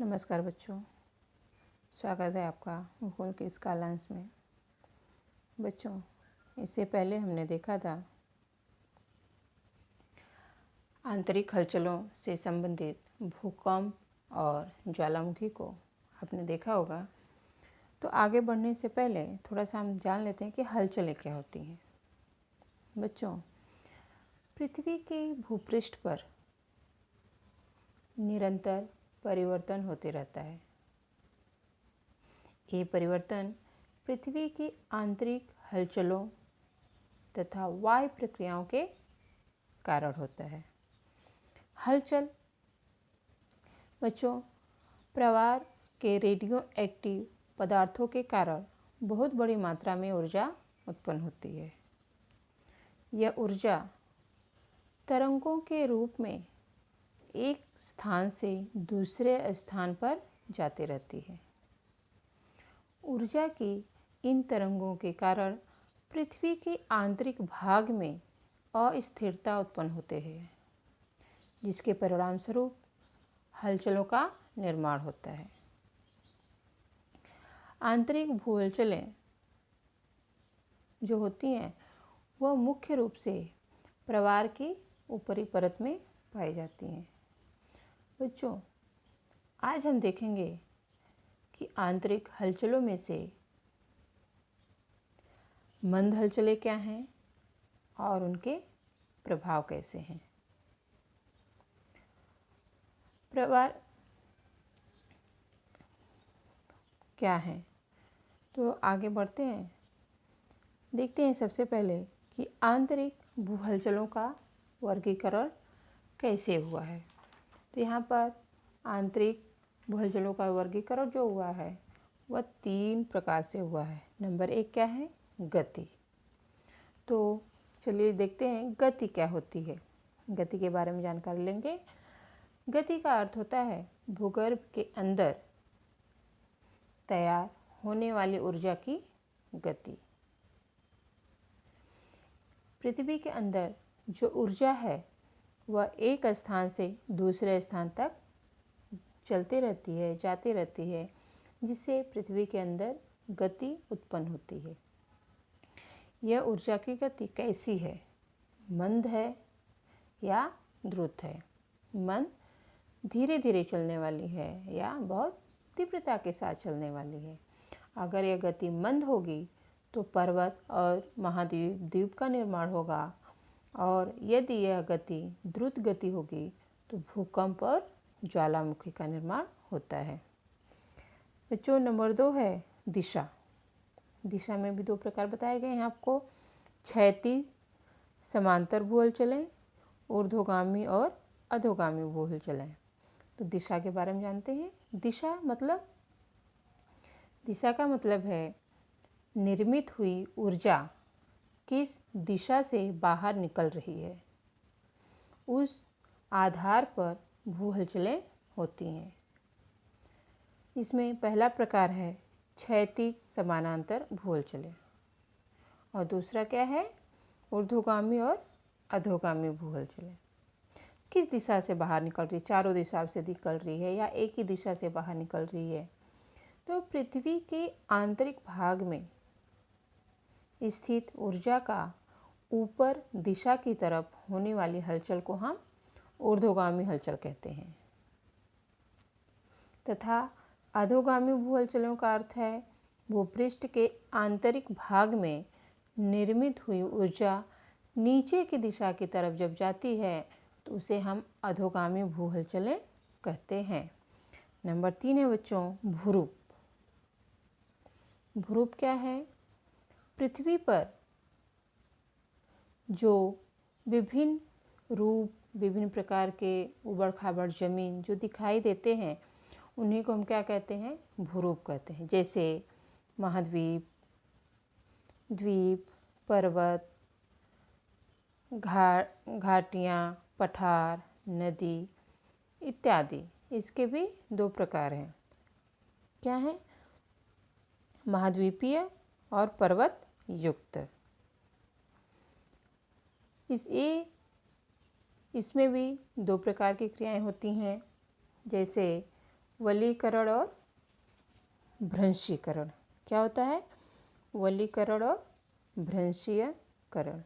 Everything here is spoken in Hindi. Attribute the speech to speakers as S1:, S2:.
S1: नमस्कार बच्चों, स्वागत है आपका भूगोल के इस कालांश में। बच्चों, इससे पहले हमने देखा था आंतरिक हलचलों से संबंधित भूकंप और ज्वालामुखी को आपने देखा होगा। तो आगे बढ़ने से पहले थोड़ा सा हम जान लेते हैं कि हलचलें क्या होती हैं। बच्चों, पृथ्वी के भूपृष्ठ पर निरंतर परिवर्तन होते रहता है। ये परिवर्तन पृथ्वी की आंतरिक हलचलों तथा वायु प्रक्रियाओं के कारण होता है। हलचल बच्चों प्रवाह के रेडियो एक्टिव पदार्थों के कारण बहुत बड़ी मात्रा में ऊर्जा उत्पन्न होती है। यह ऊर्जा तरंगों के रूप में एक स्थान से दूसरे स्थान पर जाती रहती है। ऊर्जा की इन तरंगों के कारण पृथ्वी के आंतरिक भाग में अस्थिरता उत्पन्न होते हैं, जिसके परिणाम स्वरूप हलचलों का निर्माण होता है। आंतरिक भू हलचलें जो होती हैं वह मुख्य रूप से प्रवाह की ऊपरी परत में पाई जाती हैं। बच्चों, आज हम देखेंगे कि आंतरिक हलचलों में से मंद हलचलें क्या हैं और उनके प्रभाव कैसे हैं। प्रवाह क्या है, तो आगे बढ़ते हैं। देखते हैं सबसे पहले कि आंतरिक भू हलचलों का वर्गीकरण कैसे हुआ है। तो यहाँ पर आंतरिक भू हलचलों का वर्गीकरण जो हुआ है वह 3 प्रकार से हुआ है। नंबर 1 क्या है? गति। तो चलिए देखते हैं गति क्या होती है। गति के बारे में जानकारी लेंगे। गति का अर्थ होता है भूगर्भ के अंदर तैयार होने वाली ऊर्जा की गति। पृथ्वी के अंदर जो ऊर्जा है वह एक स्थान से दूसरे स्थान तक चलती रहती है, जाती रहती है, जिससे पृथ्वी के अंदर गति उत्पन्न होती है। यह ऊर्जा की गति कैसी है? मंद है या द्रुत है? मंद धीरे धीरे चलने वाली है या बहुत तीव्रता के साथ चलने वाली है? अगर यह गति मंद होगी तो पर्वत और महाद्वीप द्वीप का निर्माण होगा, और यदि यह गति द्रुत गति होगी तो भूकंप और ज्वालामुखी का निर्माण होता है। बच्चों, नंबर 2 है दिशा। दिशा में भी 2 प्रकार बताए गए हैं आपको। क्षैतिज समांतर भू हलचलें, ऊर्ध्वगामी और अधोगामी भू हलचलें। तो दिशा के बारे में जानते हैं। दिशा का मतलब है निर्मित हुई ऊर्जा किस दिशा से बाहर निकल रही है, उस आधार पर भू हलचलें होती हैं। इसमें पहला प्रकार है क्षैतिज समानांतर भू हलचलें, और दूसरा क्या है? ऊर्ध्वगामी और अधोगामी भू हलचलें। किस दिशा से बाहर निकल रही है? चारों दिशा से निकल रही है या एक ही दिशा से बाहर निकल रही है? तो पृथ्वी के आंतरिक भाग में स्थित ऊर्जा का ऊपर दिशा की तरफ होने वाली हलचल को हम ऊर्ध्वगामी हलचल कहते हैं, तथा अधोगामी भू हलचलों का अर्थ है भूपृष्ठ के आंतरिक भाग में निर्मित हुई ऊर्जा नीचे की दिशा की तरफ जब जाती है तो उसे हम अधोगामी भू हलचलें कहते हैं। नंबर 3 है बच्चों भूरूप। भूरूप क्या है? पृथ्वी पर जो विभिन्न रूप, विभिन्न प्रकार के उबड़ खाबड़ जमीन जो दिखाई देते हैं उन्हीं को हम क्या कहते हैं? भूरूप कहते हैं। जैसे महाद्वीप, द्वीप, पर्वत, घाटियाँ, पठार, नदी इत्यादि। इसके भी 2 प्रकार हैं। क्या है? महाद्वीपीय और पर्वत युक्त। इसमें भी 2 प्रकार की क्रियाएं होती हैं। जैसे वलीकरण और भ्रंशीकरण। क्या होता है? वलीकरण और भ्रंशीकरण।